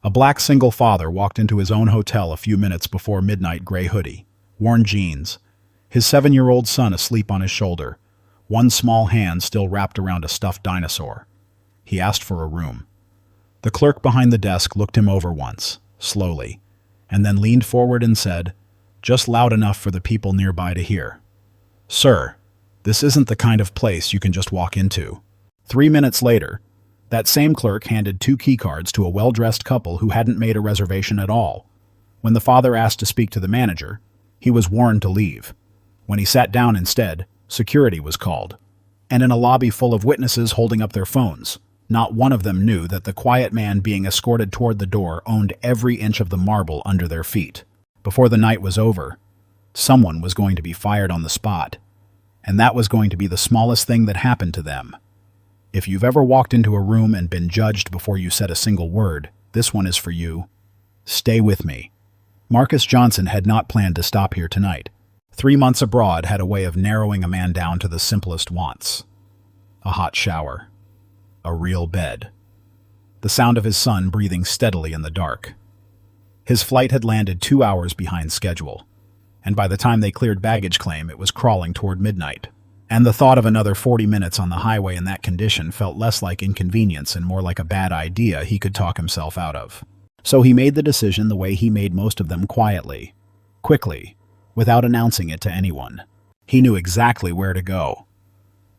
A black single father walked into his own hotel a few minutes before midnight, gray hoodie, worn jeans, his 7-year-old son asleep on his shoulder, one small hand still wrapped around a stuffed dinosaur. He asked for a room. The clerk behind the desk looked him over once, slowly, and then leaned forward and said, just loud enough for the people nearby to hear, "Sir, this isn't the kind of place you can just walk into." 3 minutes later, that same clerk handed 2 keycards to a well-dressed couple who hadn't made a reservation at all. When the father asked to speak to the manager, he was warned to leave. When he sat down instead, security was called. And in a lobby full of witnesses holding up their phones, not one of them knew that the quiet man being escorted toward the door owned every inch of the marble under their feet. Before the night was over, someone was going to be fired on the spot. And that was going to be the smallest thing that happened to them. If you've ever walked into a room and been judged before you said a single word, this one is for you. Stay with me. Marcus Johnson had not planned to stop here tonight. 3 months abroad had a way of narrowing a man down to the simplest wants. A hot shower. A real bed. The sound of his son breathing steadily in the dark. His flight had landed 2 hours behind schedule, and by the time they cleared baggage claim, it was crawling toward midnight. And the thought of another 40 minutes on the highway in that condition felt less like inconvenience and more like a bad idea he could talk himself out of. So he made the decision the way he made most of them, quietly, quickly, without announcing it to anyone. He knew exactly where to go.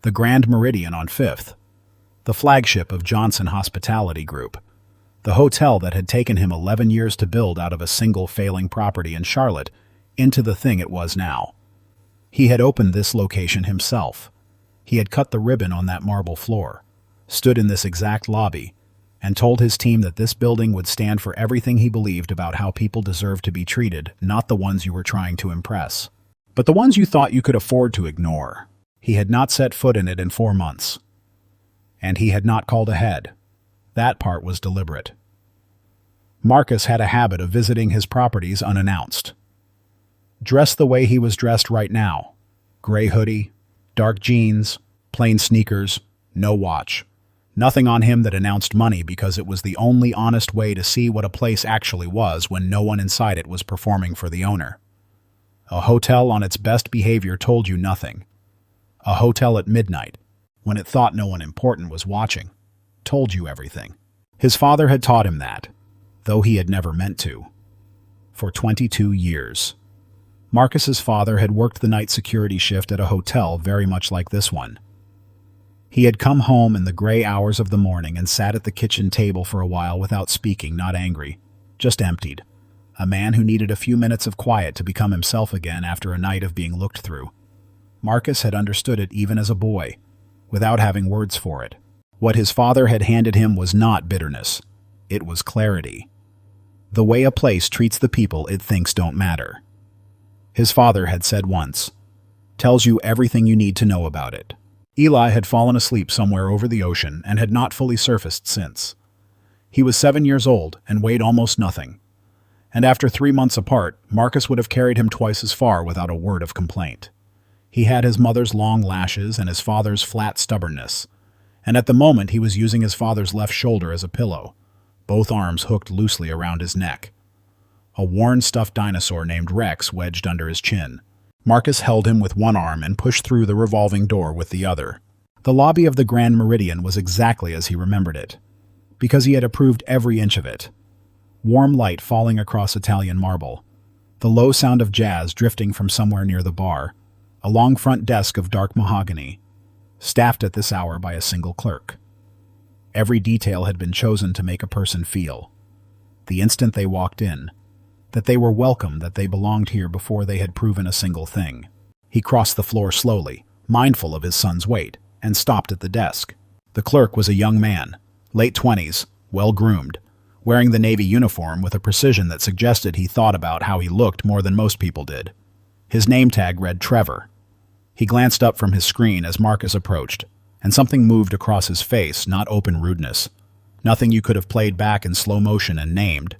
The Grand Meridian on 5th, the flagship of Johnson Hospitality Group, the hotel that had taken him 11 years to build out of a single failing property in Charlotte into the thing it was now. He had opened this location himself. He had cut the ribbon on that marble floor, stood in this exact lobby, and told his team that this building would stand for everything he believed about how people deserve to be treated, not the ones you were trying to impress, but the ones you thought you could afford to ignore. He had not set foot in it in 4 months. And he had not called ahead. That part was deliberate. Marcus had a habit of visiting his properties unannounced. Dressed the way he was dressed right now. Gray hoodie, dark jeans, plain sneakers, no watch. Nothing on him that announced money because it was the only honest way to see what a place actually was when no one inside it was performing for the owner. A hotel on its best behavior told you nothing. A hotel at midnight, when it thought no one important was watching, told you everything. His father had taught him that, though he had never meant to. For 22 years. Marcus's father had worked the night security shift at a hotel very much like this one. He had come home in the gray hours of the morning and sat at the kitchen table for a while without speaking, not angry, just emptied. A man who needed a few minutes of quiet to become himself again after a night of being looked through. Marcus had understood it even as a boy, without having words for it. What his father had handed him was not bitterness. It was clarity. The way a place treats the people it thinks don't matter. His father had said once, tells you everything you need to know about it. Eli had fallen asleep somewhere over the ocean and had not fully surfaced since. He was 7 years old and weighed almost nothing. And after 3 months apart, Marcus would have carried him twice as far without a word of complaint. He had his mother's long lashes and his father's flat stubbornness. And at the moment he was using his father's left shoulder as a pillow, both arms hooked loosely around his neck. A worn stuffed dinosaur named Rex wedged under his chin. Marcus held him with one arm and pushed through the revolving door with the other. The lobby of the Grand Meridian was exactly as he remembered it, because he had approved every inch of it. Warm light falling across Italian marble, the low sound of jazz drifting from somewhere near the bar, a long front desk of dark mahogany, staffed at this hour by a single clerk. Every detail had been chosen to make a person feel, the instant they walked in, that they were welcome, that they belonged here before they had proven a single thing. He crossed the floor slowly, mindful of his son's weight, and stopped at the desk. The clerk was a young man, late 20s, well-groomed, wearing the Navy uniform with a precision that suggested he thought about how he looked more than most people did. His name tag read Trevor. He glanced up from his screen as Marcus approached, and something moved across his face, not open rudeness. Nothing you could have played back in slow motion and named.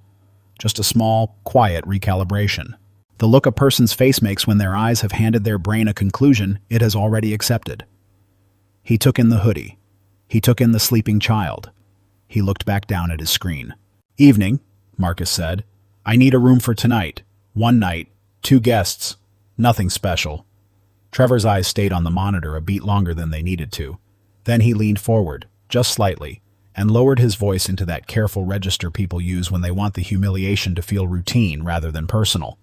Just a small, quiet recalibration. The look a person's face makes when their eyes have handed their brain a conclusion it has already accepted. He took in the hoodie. He took in the sleeping child. He looked back down at his screen. Evening, Marcus said. "I need a room for tonight. One night, 2 guests. Nothing special." Trevor's eyes stayed on the monitor a beat longer than they needed to. Then he leaned forward, just slightly, and lowered his voice into that careful register people use when they want the humiliation to feel routine rather than personal.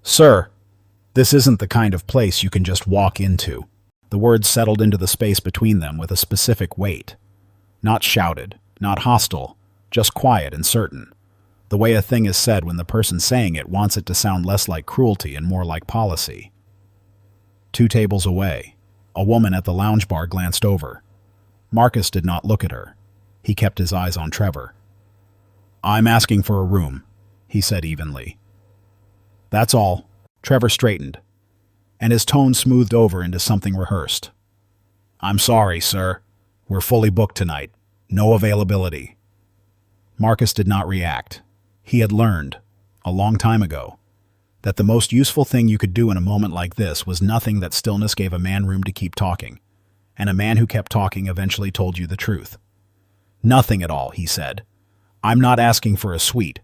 "Sir, this isn't the kind of place you can just walk into." The words settled into the space between them with a specific weight. Not shouted, not hostile, just quiet and certain. The way a thing is said when the person saying it wants it to sound less like cruelty and more like policy. 2 tables away, a woman at the lounge bar glanced over. Marcus did not look at her. He kept his eyes on Trevor. "I'm asking for a room," he said evenly. "That's all." Trevor straightened, and his tone smoothed over into something rehearsed. "I'm sorry, sir. We're fully booked tonight. No availability." Marcus did not react. He had learned, a long time ago, that the most useful thing you could do in a moment like this was nothing. That stillness gave a man room to keep talking, and a man who kept talking eventually told you the truth. "Nothing at all," he said. "I'm not asking for a suite.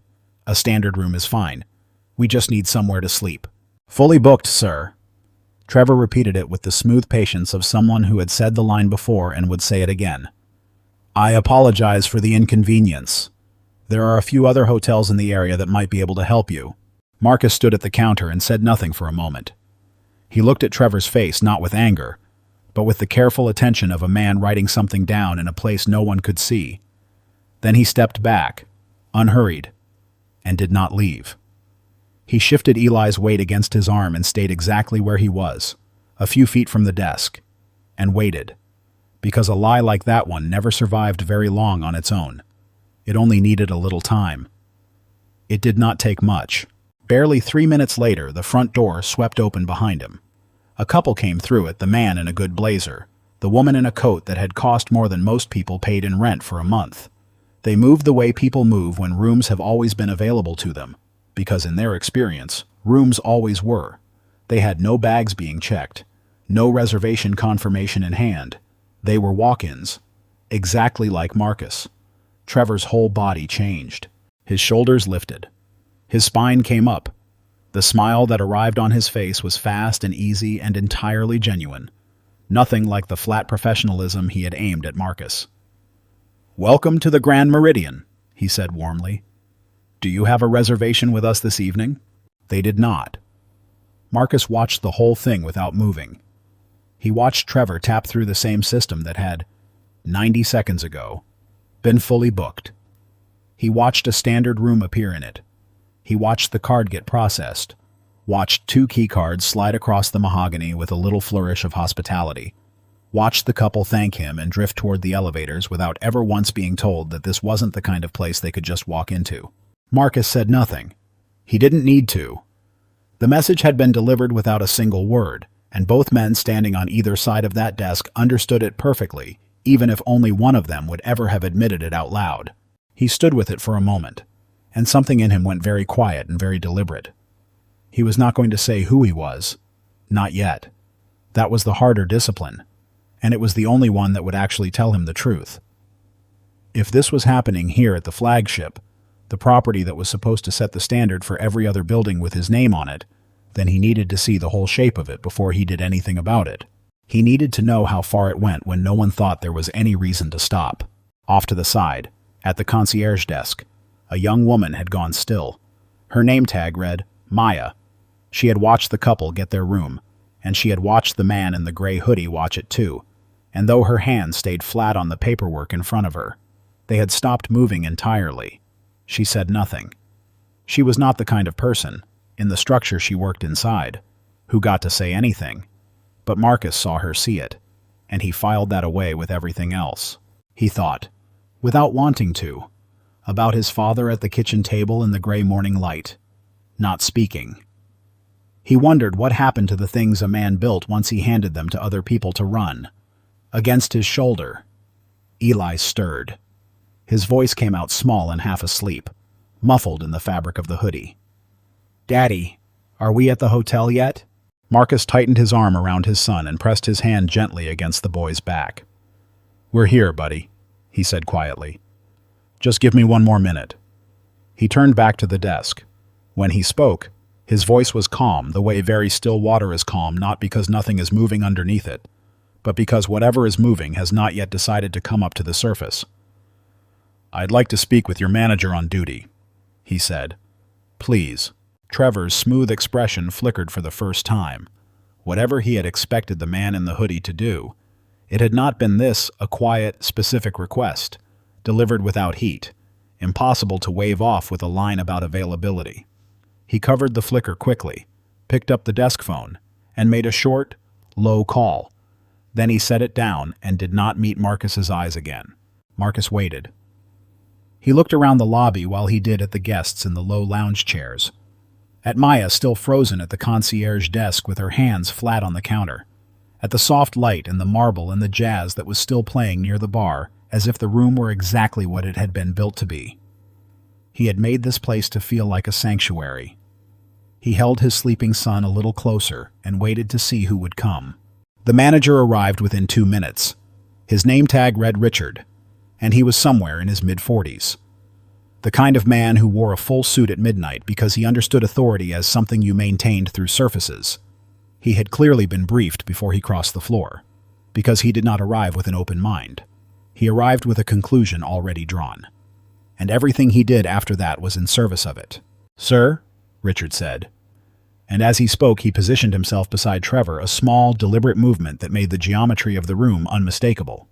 A standard room is fine. We just need somewhere to sleep." "Fully booked, sir." Trevor repeated it with the smooth patience of someone who had said the line before and would say it again. "I apologize for the inconvenience. There are a few other hotels in the area that might be able to help you." Marcus stood at the counter and said nothing for a moment. He looked at Trevor's face not with anger, but with the careful attention of a man writing something down in a place no one could see. Then he stepped back, unhurried, and did not leave. He shifted Eli's weight against his arm and stayed exactly where he was, a few feet from the desk, and waited, because a lie like that one never survived very long on its own. It only needed a little time. It did not take much. Barely 3 minutes later, the front door swept open behind him. A couple came through it, the man in a good blazer, the woman in a coat that had cost more than most people paid in rent for a month. They moved the way people move when rooms have always been available to them, because in their experience, rooms always were. They had no bags being checked, no reservation confirmation in hand. They were walk-ins, exactly like Marcus. Trevor's whole body changed. His shoulders lifted. His spine came up. The smile that arrived on his face was fast and easy and entirely genuine. Nothing like the flat professionalism he had aimed at Marcus. "Welcome to the Grand Meridian," he said warmly. "Do you have a reservation with us this evening?" They did not. Marcus watched the whole thing without moving. He watched Trevor tap through the same system that had, 90 seconds ago, been fully booked. He watched a standard room appear in it. He watched the card get processed, watched 2 key cards slide across the mahogany with a little flourish of hospitality, watched the couple thank him and drift toward the elevators without ever once being told that this wasn't the kind of place they could just walk into. Marcus said nothing. He didn't need to. The message had been delivered without a single word, and both men standing on either side of that desk understood it perfectly, even if only one of them would ever have admitted it out loud. He stood with it for a moment, and something in him went very quiet and very deliberate. He was not going to say who he was. Not yet. That was the harder discipline, and it was the only one that would actually tell him the truth. If this was happening here at the flagship, the property that was supposed to set the standard for every other building with his name on it, then he needed to see the whole shape of it before he did anything about it. He needed to know how far it went when no one thought there was any reason to stop. Off to the side, at the concierge desk, a young woman had gone still. Her name tag read, Maya. She had watched the couple get their room, and she had watched the man in the gray hoodie watch it too, and though her hand stayed flat on the paperwork in front of her, they had stopped moving entirely. She said nothing. She was not the kind of person, in the structure she worked inside, who got to say anything. But Marcus saw her see it, and he filed that away with everything else. He thought, without wanting to, about his father at the kitchen table in the gray morning light, not speaking. He wondered what happened to the things a man built once he handed them to other people to run. Against his shoulder, Eli stirred. His voice came out small and half asleep, muffled in the fabric of the hoodie. "Daddy, are we at the hotel yet?" Marcus tightened his arm around his son and pressed his hand gently against the boy's back. "We're here, buddy," he said quietly. "Just give me one more minute." He turned back to the desk. When he spoke, his voice was calm, the way very still water is calm, not because nothing is moving underneath it, but because whatever is moving has not yet decided to come up to the surface. "I'd like to speak with your manager on duty," he said. "Please." Trevor's smooth expression flickered for the first time. Whatever he had expected the man in the hoodie to do, it had not been this, a quiet, specific request, delivered without heat, impossible to wave off with a line about availability. He covered the flicker quickly, picked up the desk phone, and made a short, low call. Then he set it down and did not meet Marcus's eyes again. Marcus waited. He looked around the lobby while he did at the guests in the low lounge chairs. At Maya, still frozen at the concierge desk with her hands flat on the counter. At the soft light and the marble and the jazz that was still playing near the bar, as if the room were exactly what it had been built to be. He had made this place to feel like a sanctuary. He held his sleeping son a little closer and waited to see who would come. The manager arrived within 2 minutes. His name tag read Richard, and he was somewhere in his mid-40s. The kind of man who wore a full suit at midnight because he understood authority as something you maintained through surfaces. He had clearly been briefed before he crossed the floor, because he did not arrive with an open mind. He arrived with a conclusion already drawn. And everything he did after that was in service of it. "Sir," Richard said. And as he spoke, he positioned himself beside Trevor, a small, deliberate movement that made the geometry of the room unmistakable.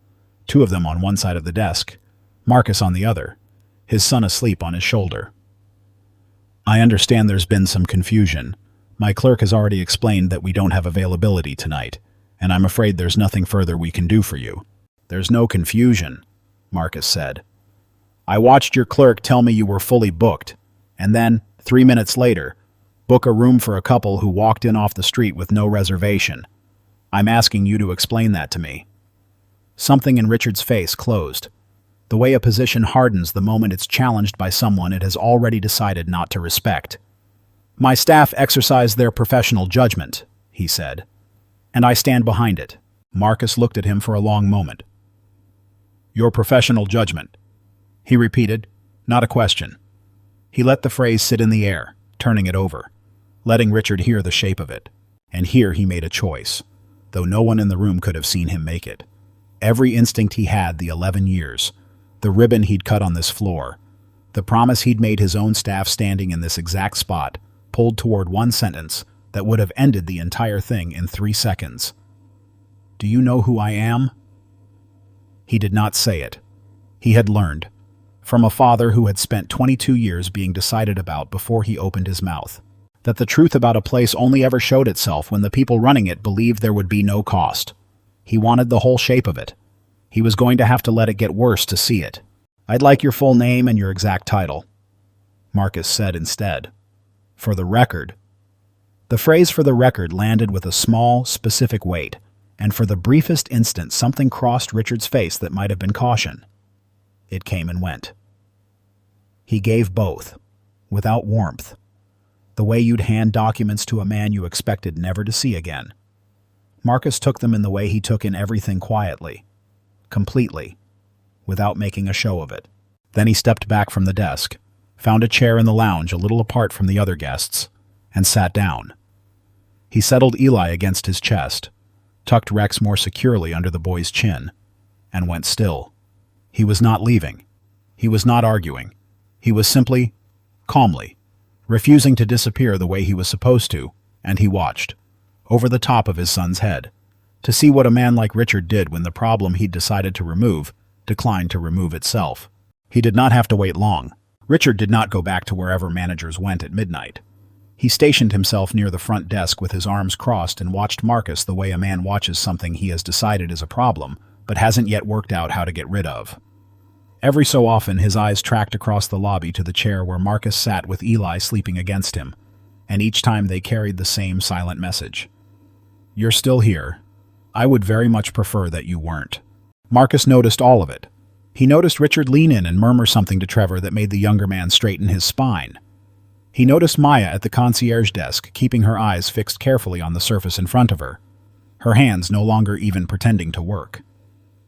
2 of them on one side of the desk, Marcus on the other, his son asleep on his shoulder. "I understand there's been some confusion. My clerk has already explained that we don't have availability tonight, and I'm afraid there's nothing further we can do for you." "There's no confusion," Marcus said. "I watched your clerk tell me you were fully booked, and then, 3 minutes later, book a room for a couple who walked in off the street with no reservation. I'm asking you to explain that to me." Something in Richard's face closed. The way a position hardens the moment it's challenged by someone it has already decided not to respect. "My staff exercise their professional judgment," he said, "and I stand behind it." Marcus looked at him for a long moment. "Your professional judgment," he repeated, not a question. He let the phrase sit in the air, turning it over, letting Richard hear the shape of it. And here he made a choice, though no one in the room could have seen him make it. Every instinct he had the 11 years, the ribbon he'd cut on this floor, the promise he'd made his own staff standing in this exact spot, pulled toward one sentence that would have ended the entire thing in 3 seconds. "Do you know who I am?" He did not say it. He had learned, from a father who had spent 22 years being decided about before he opened his mouth, that the truth about a place only ever showed itself when the people running it believed there would be no cost. He wanted the whole shape of it. He was going to have to let it get worse to see it. "I'd like your full name and your exact title," Marcus said instead. "For the record." The phrase "for the record" landed with a small, specific weight, and for the briefest instant something crossed Richard's face that might have been caution. It came and went. He gave both, without warmth, the way you'd hand documents to a man you expected never to see again. Marcus took them in the way he took in everything quietly, completely, without making a show of it. Then he stepped back from the desk, found a chair in the lounge a little apart from the other guests, and sat down. He settled Eli against his chest, tucked Rex more securely under the boy's chin, and went still. He was not leaving. He was not arguing. He was simply, calmly, refusing to disappear the way he was supposed to, and he watched, over the top of his son's head, to see what a man like Richard did when the problem he'd decided to remove declined to remove itself. He did not have to wait long. Richard did not go back to wherever managers went at midnight. He stationed himself near the front desk with his arms crossed and watched Marcus the way a man watches something he has decided is a problem, but hasn't yet worked out how to get rid of. Every so often his eyes tracked across the lobby to the chair where Marcus sat with Eli sleeping against him, and each time they carried the same silent message. "You're still here. I would very much prefer that you weren't." Marcus noticed all of it. He noticed Richard lean in and murmur something to Trevor that made the younger man straighten his spine. He noticed Maya at the concierge desk, keeping her eyes fixed carefully on the surface in front of her, her hands no longer even pretending to work.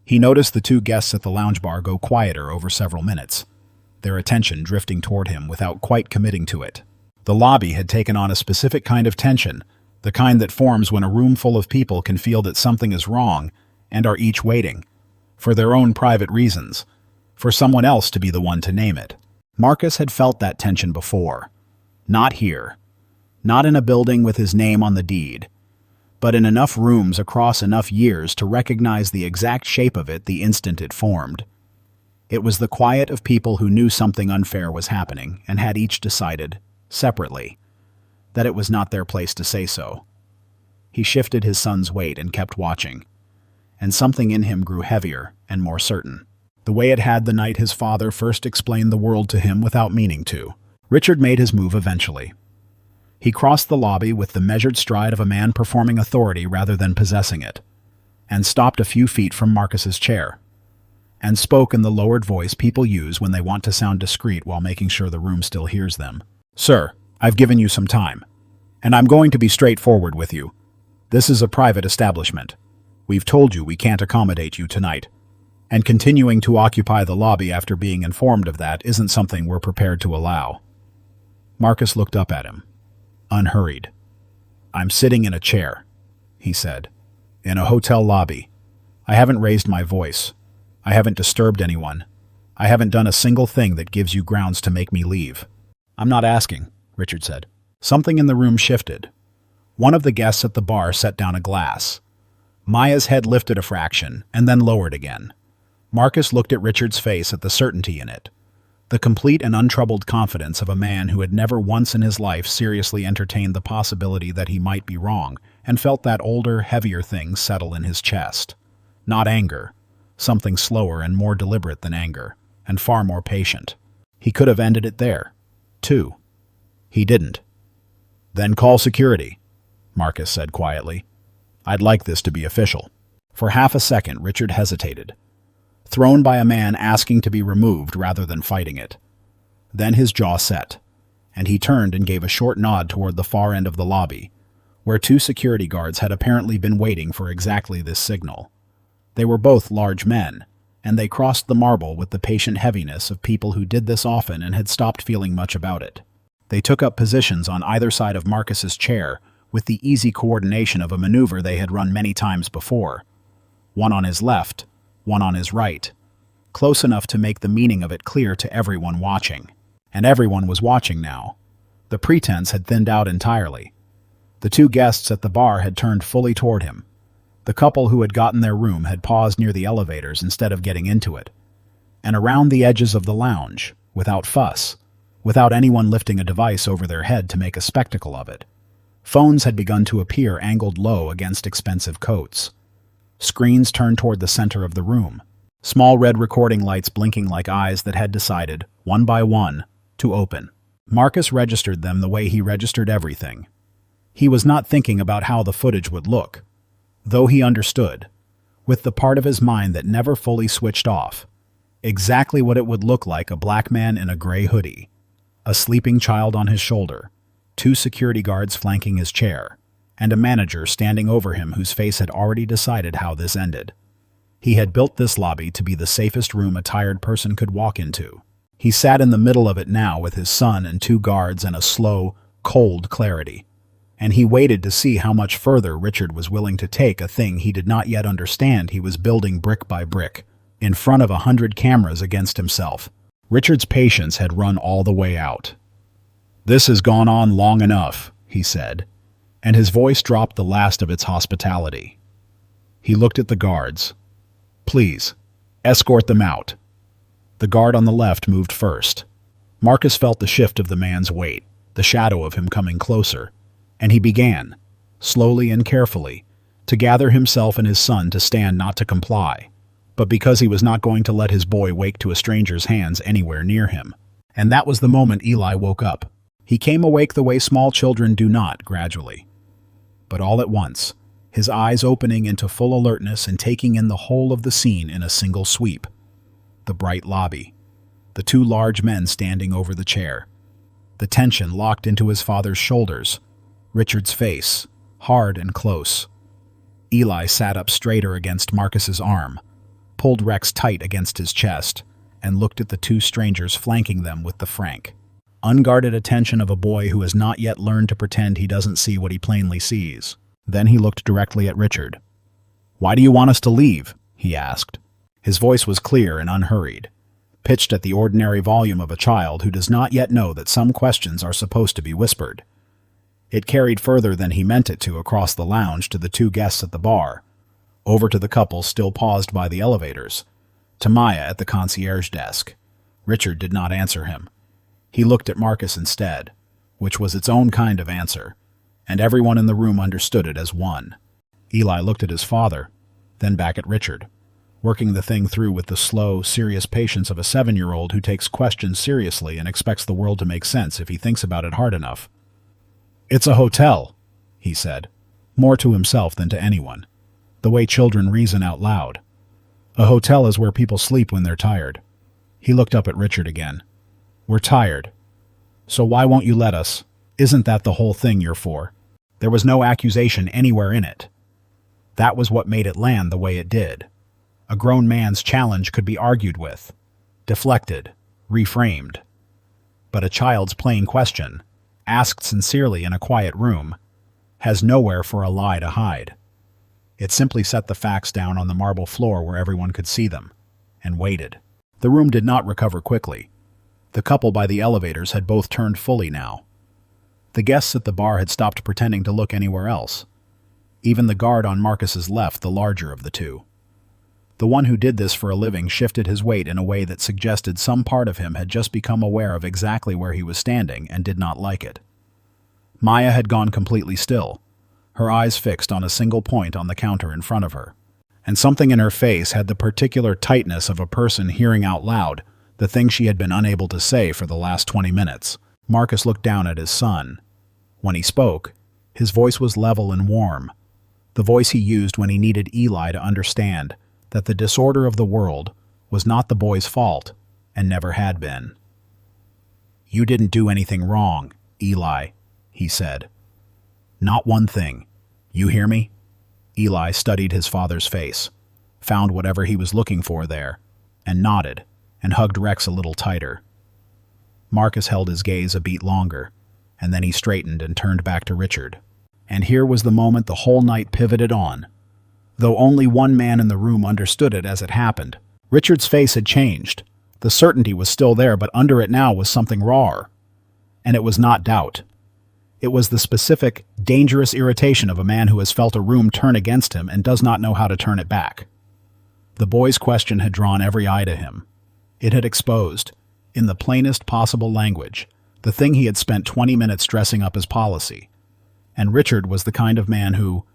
He noticed the 2 guests at the lounge bar go quieter over several minutes. their attention drifting toward him without quite committing to it. The lobby had taken on a specific kind of tension, the kind that forms when a room full of people can feel that something is wrong and are each waiting, for their own private reasons, for someone else to be the one to name it. Marcus had felt that tension before. Not here. Not in a building with his name on the deed, but in enough rooms across enough years to recognize the exact shape of it the instant it formed. It was the quiet of people who knew something unfair was happening and had each decided, separately, that it was not their place to say so. He shifted his son's weight and kept watching, and something in him grew heavier and more certain. The way it had the night his father first explained the world to him without meaning to. Richard made his move eventually. He crossed the lobby with the measured stride of a man performing authority rather than possessing it, and stopped a few feet from Marcus's chair, and spoke in the lowered voice people use when they want to sound discreet while making sure the room still hears them. "Sir, I've given you some time, and I'm going to be straightforward with you. This is a private establishment. We've told you we can't accommodate you tonight, and continuing to occupy the lobby after being informed of that isn't something we're prepared to allow." Marcus looked up at him, unhurried. "I'm sitting in a chair," he said, "in a hotel lobby. I haven't raised my voice. I haven't disturbed anyone. I haven't done a single thing that gives you grounds to make me leave." "I'm not asking," Richard said. Something in the room shifted. One of the guests at the bar set down a glass. Maya's head lifted a fraction and then lowered again. Marcus looked at Richard's face at the certainty in it, the complete and untroubled confidence of a man who had never once in his life seriously entertained the possibility that he might be wrong, and felt that older, heavier thing settle in his chest. Not anger, something slower and more deliberate than anger, and far more patient. He could have ended it there, too. He didn't. "Then call security," Marcus said quietly. "I'd like this to be official." For half a second, Richard hesitated, thrown by a man asking to be removed rather than fighting it. Then his jaw set, and he turned and gave a short nod toward the far end of the lobby, where two security guards had apparently been waiting for exactly this signal. They were both large men, and they crossed the marble with the patient heaviness of people who did this often and had stopped feeling much about it. They took up positions on either side of Marcus's chair with the easy coordination of a maneuver they had run many times before. One on his left, one on his right, close enough to make the meaning of it clear to everyone watching. And everyone was watching now. The pretense had thinned out entirely. The two guests at the bar had turned fully toward him. The couple who had gotten their room had paused near the elevators instead of getting into it. And around the edges of the lounge, without fuss, without anyone lifting a device over their head to make a spectacle of it, phones had begun to appear angled low against expensive coats. Screens turned toward the center of the room, small red recording lights blinking like eyes that had decided, one by one, to open. Marcus registered them the way he registered everything. He was not thinking about how the footage would look, though he understood, with the part of his mind that never fully switched off, exactly what it would look like: a black man in a gray hoodie, a sleeping child on his shoulder, two security guards flanking his chair, and a manager standing over him whose face had already decided how this ended. He had built this lobby to be the safest room a tired person could walk into. He sat in the middle of it now with his son and two guards and a slow, cold clarity. And he waited to see how much further Richard was willing to take a thing he did not yet understand he was building brick by brick, in front of 100 cameras against himself. Richard's patience had run all the way out. "This has gone on long enough," he said, and his voice dropped the last of its hospitality. He looked at the guards. "Please, escort them out." The guard on the left moved first. Marcus felt the shift of the man's weight, the shadow of him coming closer, and he began, slowly and carefully, to gather himself and his son to stand, not to comply, but because he was not going to let his boy wake to a stranger's hands anywhere near him. And that was the moment Eli woke up. He came awake the way small children do, not gradually, but all at once, his eyes opening into full alertness and taking in the whole of the scene in a single sweep. The bright lobby, the two large men standing over the chair, the tension locked into his father's shoulders, Richard's face, hard and close. Eli sat up straighter against Marcus's arm, pulled Rex tight against his chest, and looked at the two strangers flanking them with the frank, unguarded attention of a boy who has not yet learned to pretend he doesn't see what he plainly sees. Then he looked directly at Richard. "Why do you want us to leave?" he asked. His voice was clear and unhurried, pitched at the ordinary volume of a child who does not yet know that some questions are supposed to be whispered. It carried further than he meant it to across the lounge to the two guests at the bar, over to the couple still paused by the elevators, to Maya at the concierge desk. Richard did not answer him. He looked at Marcus instead, which was its own kind of answer, and everyone in the room understood it as one. Eli looked at his father, then back at Richard, working the thing through with the slow, serious patience of a 7-year-old who takes questions seriously and expects the world to make sense if he thinks about it hard enough. "It's a hotel," he said, more to himself than to anyone, the way children reason out loud. "A hotel is where people sleep when they're tired." He looked up at Richard again. "We're tired. So why won't you let us? Isn't that the whole thing you're for?" There was no accusation anywhere in it. That was what made it land the way it did. A grown man's challenge could be argued with, deflected, reframed. But a child's plain question, asked sincerely in a quiet room, has nowhere for a lie to hide. It simply set the facts down on the marble floor where everyone could see them, and waited. The room did not recover quickly. The couple by the elevators had both turned fully now. The guests at the bar had stopped pretending to look anywhere else. Even the guard on Marcus's left, the larger of the two. The one who did this for a living shifted his weight in a way that suggested some part of him had just become aware of exactly where he was standing and did not like it. Maya had gone completely still, her eyes fixed on a single point on the counter in front of her. And something in her face had the particular tightness of a person hearing out loud the thing she had been unable to say for the last 20 minutes. Marcus looked down at his son. When he spoke, his voice was level and warm, the voice he used when he needed Eli to understand that the disorder of the world was not the boy's fault and never had been. "You didn't do anything wrong, Eli," he said. "Not one thing. You hear me?" Eli studied his father's face, found whatever he was looking for there, and nodded, and hugged Rex a little tighter. Marcus held his gaze a beat longer, and then he straightened and turned back to Richard. And here was the moment the whole night pivoted on. Though only one man in the room understood it as it happened, Richard's face had changed. The certainty was still there, but under it now was something rawer. And it was not doubt. It was the specific, dangerous irritation of a man who has felt a room turn against him and does not know how to turn it back. The boy's question had drawn every eye to him. It had exposed, in the plainest possible language, the thing he had spent 20 minutes dressing up as policy. And Richard was the kind of man who,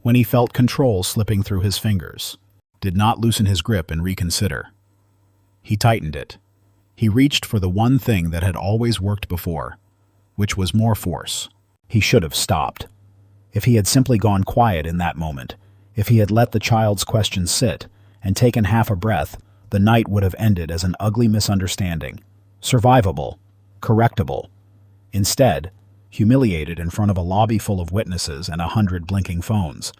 when he felt control slipping through his fingers, did not loosen his grip and reconsider. He tightened it. He reached for the one thing that had always worked before, which was more force. He should have stopped. If he had simply gone quiet in that moment, if he had let the child's question sit and taken half a breath, the night would have ended as an ugly misunderstanding, survivable, correctable. Instead, humiliated in front of a lobby full of witnesses and 100 blinking phones,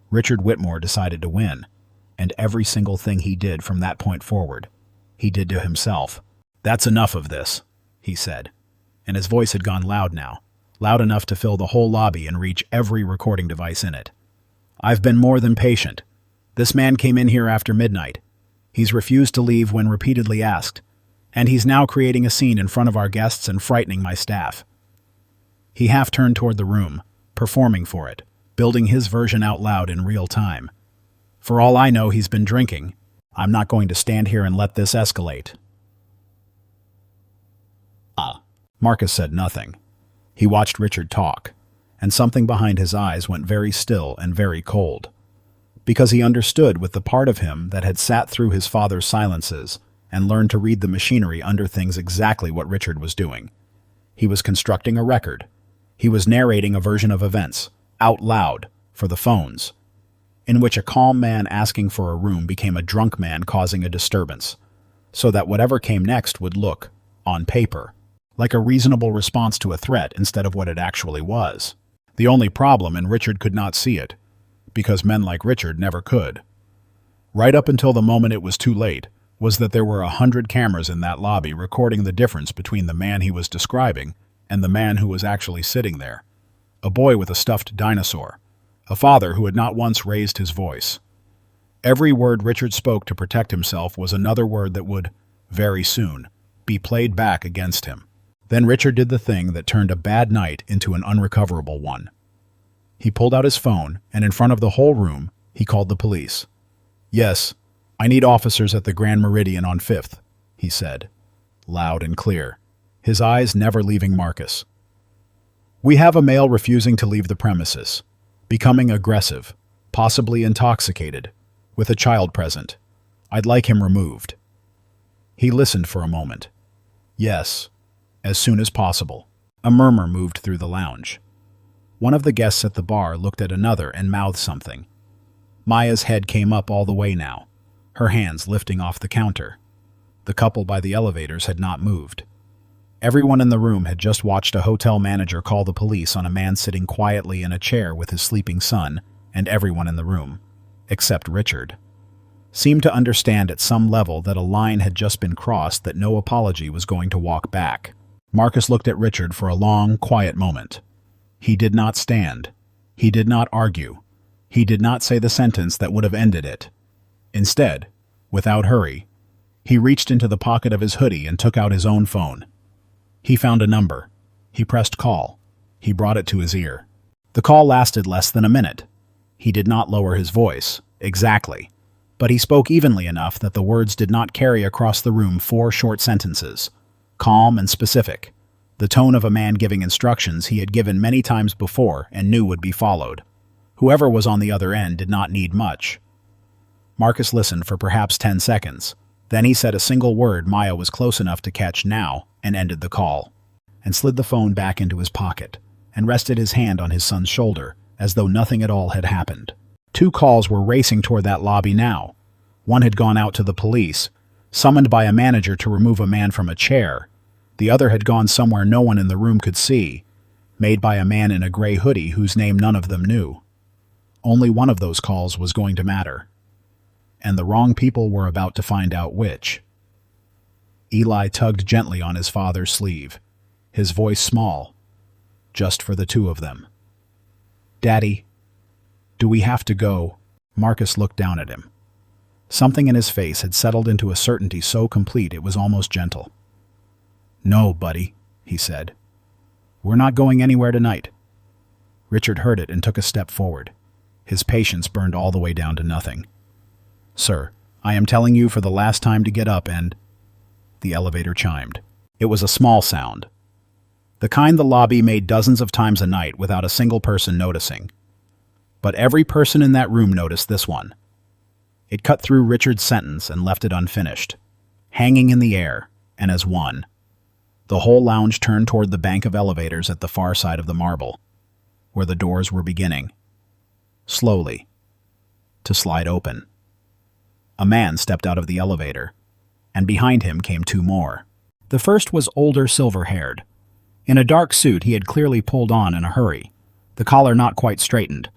Richard Whitmore decided to win, and every single thing he did from that point forward, he did to himself. "That's enough of this," he said, and his voice had gone loud now, loud enough to fill the whole lobby and reach every recording device in it. "I've been more than patient. This man came in here after midnight. He's refused to leave when repeatedly asked, and he's now creating a scene in front of our guests and frightening my staff." He half-turned toward the room, performing for it, building his version out loud in real time. "For all I know, he's been drinking. I'm not going to stand here and let this escalate." Marcus said nothing. He watched Richard talk, and something behind his eyes went very still and very cold, because he understood with the part of him that had sat through his father's silences and learned to read the machinery under things exactly what Richard was doing. He was constructing a record. He was narrating a version of events, out loud, for the phones, in which a calm man asking for a room became a drunk man causing a disturbance, so that whatever came next would look, on paper, like a reasonable response to a threat instead of what it actually was. The only problem, and Richard could not see it, because men like Richard never could. Right up until the moment it was too late, was that there were 100 cameras in that lobby recording the difference between the man he was describing and the man who was actually sitting there. A boy with a stuffed dinosaur. A father who had not once raised his voice. Every word Richard spoke to protect himself was another word that would, very soon, be played back against him. Then Richard did the thing that turned a bad night into an unrecoverable one. He pulled out his phone, and in front of the whole room, he called the police. "Yes, I need officers at the Grand Meridian on 5th, he said, loud and clear, his eyes never leaving Marcus. "We have a male refusing to leave the premises, becoming aggressive, possibly intoxicated, with a child present. I'd like him removed." He listened for a moment. "Yes, as soon as possible." A murmur moved through the lounge. One of the guests at the bar looked at another and mouthed something. Maya's head came up all the way now, her hands lifting off the counter. The couple by the elevators had not moved. Everyone in the room had just watched a hotel manager call the police on a man sitting quietly in a chair with his sleeping son, and everyone in the room, except Richard, seemed to understand at some level that a line had just been crossed that no apology was going to walk back. Marcus looked at Richard for a long, quiet moment. He did not stand. He did not argue. He did not say the sentence that would have ended it. Instead, without hurry, he reached into the pocket of his hoodie and took out his own phone. He found a number. He pressed call. He brought it to his ear. The call lasted less than a minute. He did not lower his voice, exactly, but he spoke evenly enough that the words did not carry across the room 4 short sentences, calm and specific, the tone of a man giving instructions he had given many times before and knew would be followed. Whoever was on the other end did not need much. Marcus listened for perhaps 10 seconds. Then he said a single word Maya was close enough to catch now and ended the call, and slid the phone back into his pocket and rested his hand on his son's shoulder as though nothing at all had happened. 2 calls were racing toward that lobby now. One had gone out to the police, summoned by a manager to remove a man from a chair. The other had gone somewhere no one in the room could see, made by a man in a gray hoodie whose name none of them knew. Only one of those calls was going to matter, and the wrong people were about to find out which. Eli tugged gently on his father's sleeve, his voice small, just for the 2 of them. "Daddy, do we have to go?" Marcus looked down at him. Something in his face had settled into a certainty so complete it was almost gentle. "No, buddy," he said. "We're not going anywhere tonight." Richard heard it and took a step forward. His patience burned all the way down to nothing. "Sir, I am telling you for the last time to get up and—" The elevator chimed. It was a small sound, the kind the lobby made dozens of times a night without a single person noticing. But every person in that room noticed this one. It cut through Richard's sentence and left it unfinished, hanging in the air, and as one. The whole lounge turned toward the bank of elevators at the far side of the marble, where the doors were beginning, slowly, to slide open. A man stepped out of the elevator, and behind him came 2 more. The first was older, silver-haired. In a dark suit he had clearly pulled on in a hurry, the collar not quite straightened.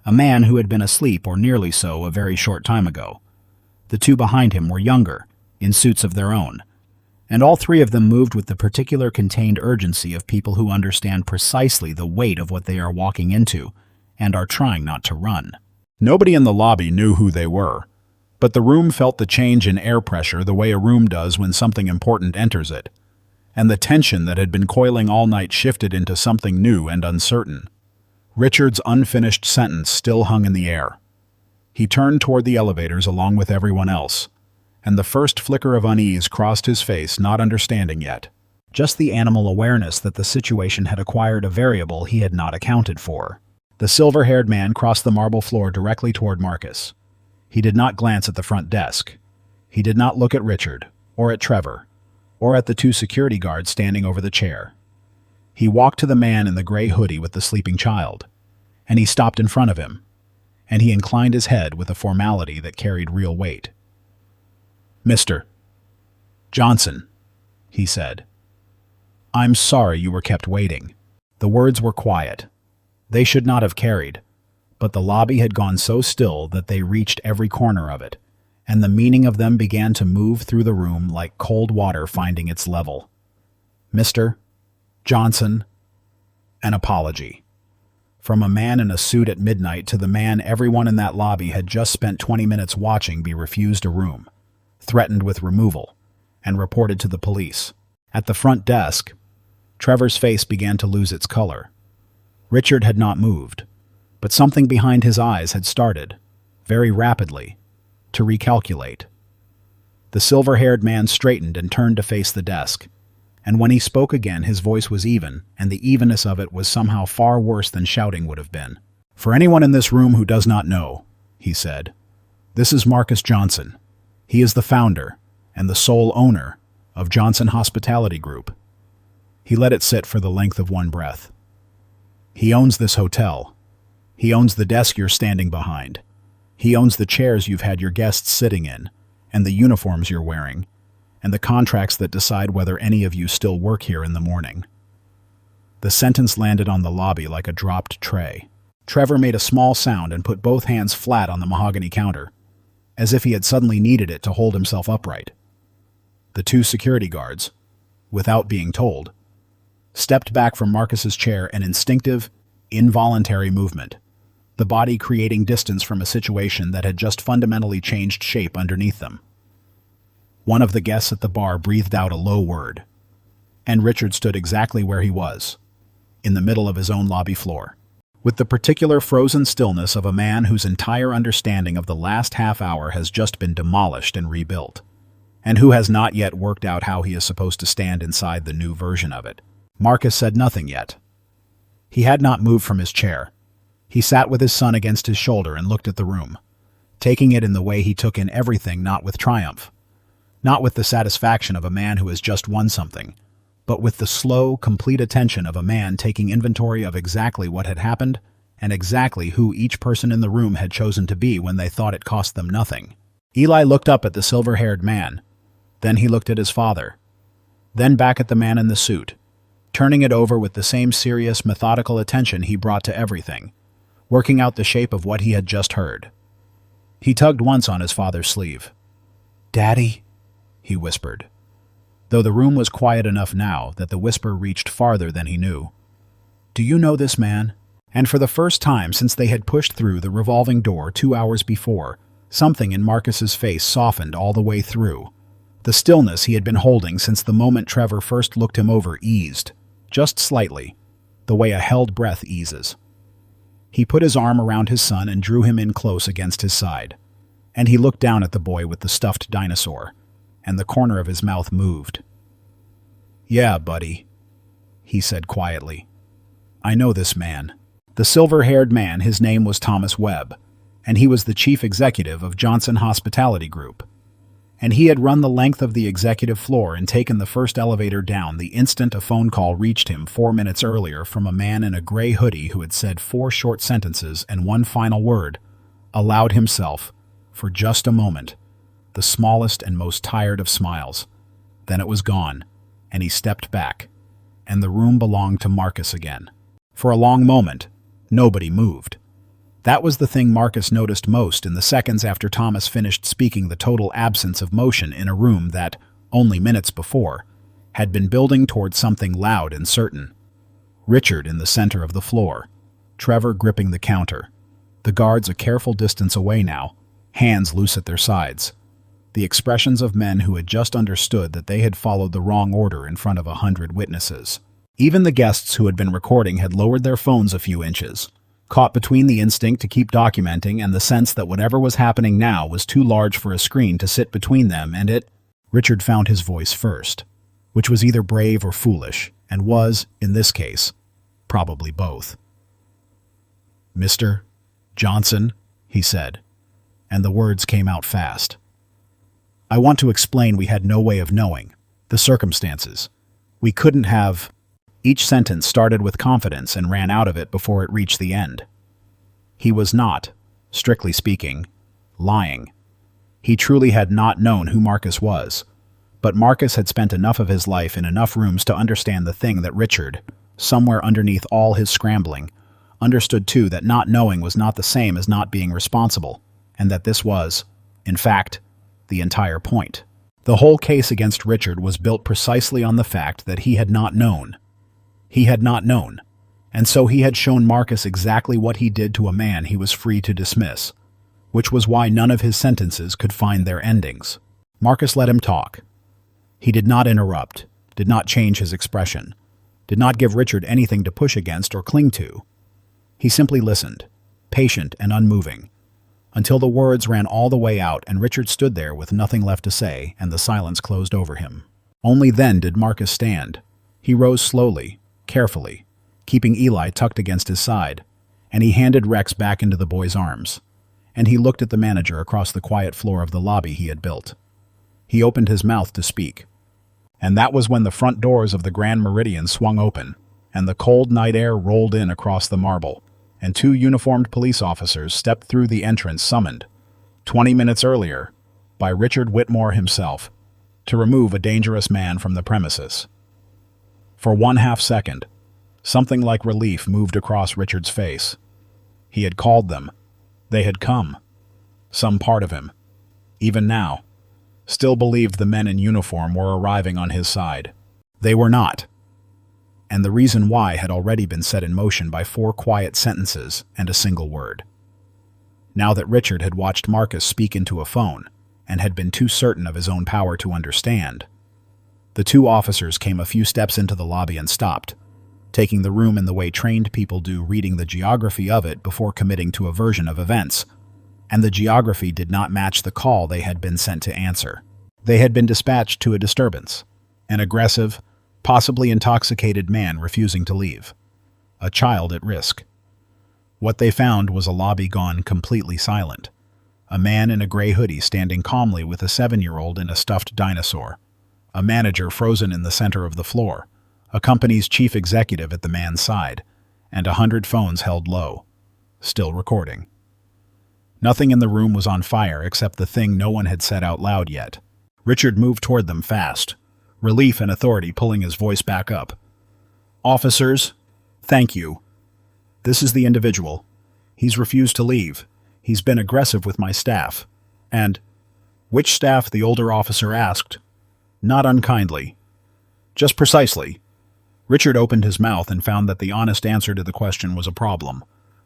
A man who had been asleep or nearly so a very short time ago. The 2 behind him were younger, in suits of their own, and all 3 of them moved with the particular contained urgency of people who understand precisely the weight of what they are walking into and are trying not to run. Nobody in the lobby knew who they were, but the room felt the change in air pressure the way a room does when something important enters it, and the tension that had been coiling all night shifted into something new and uncertain. Richard's unfinished sentence still hung in the air. He turned toward the elevators along with everyone else, and the first flicker of unease crossed his face, not understanding yet. Just the animal awareness that the situation had acquired a variable he had not accounted for. The silver-haired man crossed the marble floor directly toward Marcus. He did not glance at the front desk. He did not look at Richard, or at Trevor, or at the 2 security guards standing over the chair. He walked to the man in the gray hoodie with the sleeping child, and he stopped in front of him, and he inclined his head with a formality that carried real weight. "Mr. Johnson," he said. "I'm sorry you were kept waiting." The words were quiet. They should not have carried, but the lobby had gone so still that they reached every corner of it, and the meaning of them began to move through the room like cold water finding its level. Mr. Johnson, an apology. From a man in a suit at midnight to the man everyone in that lobby had just spent 20 minutes watching be refused a room, threatened with removal, and reported to the police. At the front desk, Trevor's face began to lose its color. Richard had not moved, but something behind his eyes had started, very rapidly, to recalculate. The silver-haired man straightened and turned to face the desk, and when he spoke again his voice was even, and the evenness of it was somehow far worse than shouting would have been. "For anyone in this room who does not know," he said, "this is Marcus Johnson. He is the founder and the sole owner of Johnson Hospitality Group." He let it sit for the length of one breath. "He owns this hotel. He owns the desk you're standing behind. He owns the chairs you've had your guests sitting in, and the uniforms you're wearing, and the contracts that decide whether any of you still work here in the morning." The sentence landed on the lobby like a dropped tray. Trevor made a small sound and put both hands flat on the mahogany counter, as if he had suddenly needed it to hold himself upright. The two security guards, without being told, stepped back from Marcus's chair, an instinctive, involuntary movement, the body creating distance from a situation that had just fundamentally changed shape underneath them. One of the guests at the bar breathed out a low word, and Richard stood exactly where he was, in the middle of his own lobby floor, with the particular frozen stillness of a man whose entire understanding of the last half hour has just been demolished and rebuilt, and who has not yet worked out how he is supposed to stand inside the new version of it. Marcus said nothing yet. He had not moved from his chair. He sat with his son against his shoulder and looked at the room, taking it in the way he took in everything, not with triumph, not with the satisfaction of a man who has just won something, but with the slow, complete attention of a man taking inventory of exactly what had happened and exactly who each person in the room had chosen to be when they thought it cost them nothing. Eli looked up at the silver-haired man. Then he looked at his father. Then back at the man in the suit, turning it over with the same serious, methodical attention he brought to everything, working out the shape of what he had just heard. He tugged once on his father's sleeve. "Daddy," he whispered, though the room was quiet enough now that the whisper reached farther than he knew. "Do you know this man?" And for the first time since they had pushed through the revolving door 2 hours before, something in Marcus's face softened all the way through. The stillness he had been holding since the moment Trevor first looked him over eased, just slightly, the way a held breath eases. He put his arm around his son and drew him in close against his side, and he looked down at the boy with the stuffed dinosaur, and the corner of his mouth moved. "Yeah, buddy," he said quietly. "I know this man." The silver-haired man, his name was Thomas Webb, and he was the chief executive of Johnson Hospitality Group. And he had run the length of the executive floor and taken the first elevator down the instant a phone call reached him 4 minutes earlier from a man in a gray hoodie who had said 4 short sentences and one final word, allowed himself, for just a moment, the smallest and most tired of smiles. Then it was gone, and he stepped back, and the room belonged to Marcus again. For a long moment, nobody moved. That was the thing Marcus noticed most in the seconds after Thomas finished speaking, the total absence of motion in a room that, only minutes before, had been building towards something loud and certain. Richard in the center of the floor, Trevor gripping the counter, the guards a careful distance away now, hands loose at their sides. The expressions of men who had just understood that they had followed the wrong order in front of 100 witnesses. Even the guests who had been recording had lowered their phones a few inches, caught between the instinct to keep documenting and the sense that whatever was happening now was too large for a screen to sit between them and it. Richard found his voice first, which was either brave or foolish, and was, in this case, probably both. "Mr. Johnson," he said, and the words came out fast. "I want to explain we had no way of knowing the circumstances. We couldn't have..." Each sentence started with confidence and ran out of it before it reached the end. He was not, strictly speaking, lying. He truly had not known who Marcus was, but Marcus had spent enough of his life in enough rooms to understand the thing that Richard, somewhere underneath all his scrambling, understood too, that not knowing was not the same as not being responsible, and that this was, in fact, the entire point. The whole case against Richard was built precisely on the fact that he had not known. He had not known. And so he had shown Marcus exactly what he did to a man he was free to dismiss, which was why none of his sentences could find their endings. Marcus let him talk. He did not interrupt, did not change his expression, did not give Richard anything to push against or cling to. He simply listened, patient and unmoving, until the words ran all the way out and Richard stood there with nothing left to say and the silence closed over him. Only then did Marcus stand. He rose slowly, carefully, keeping Eli tucked against his side, and he handed Rex back into the boy's arms. And he looked at the manager across the quiet floor of the lobby he had built. He opened his mouth to speak. And that was when the front doors of the Grand Meridian swung open, and the cold night air rolled in across the marble, and 2 uniformed police officers stepped through the entrance summoned, 20 minutes earlier, by Richard Whitmore himself, to remove a dangerous man from the premises. For 1/2 second, something like relief moved across Richard's face. He had called them. They had come. Some part of him, even now, still believed the men in uniform were arriving on his side. They were not. And the reason why had already been set in motion by 4 quiet sentences and a single word. Now that Richard had watched Marcus speak into a phone and had been too certain of his own power to understand, the 2 officers came a few steps into the lobby and stopped, taking the room in the way trained people do, reading the geography of it before committing to a version of events. And the geography did not match the call they had been sent to answer. They had been dispatched to a disturbance, an aggressive, possibly intoxicated man refusing to leave, a child at risk. What they found was a lobby gone completely silent, a man in a gray hoodie standing calmly with a 7-year-old and a stuffed dinosaur, a manager frozen in the center of the floor, a company's chief executive at the man's side, and 100 phones held low, still recording. Nothing in the room was on fire except the thing no one had said out loud yet. Richard moved toward them fast, relief and authority pulling his voice back up. "Officers, thank you. This is the individual. He's refused to leave. He's been aggressive with my staff." And, "Which staff?" the older officer asked. Not unkindly. "Just precisely." Richard opened his mouth and found that the honest answer to the question was a problem.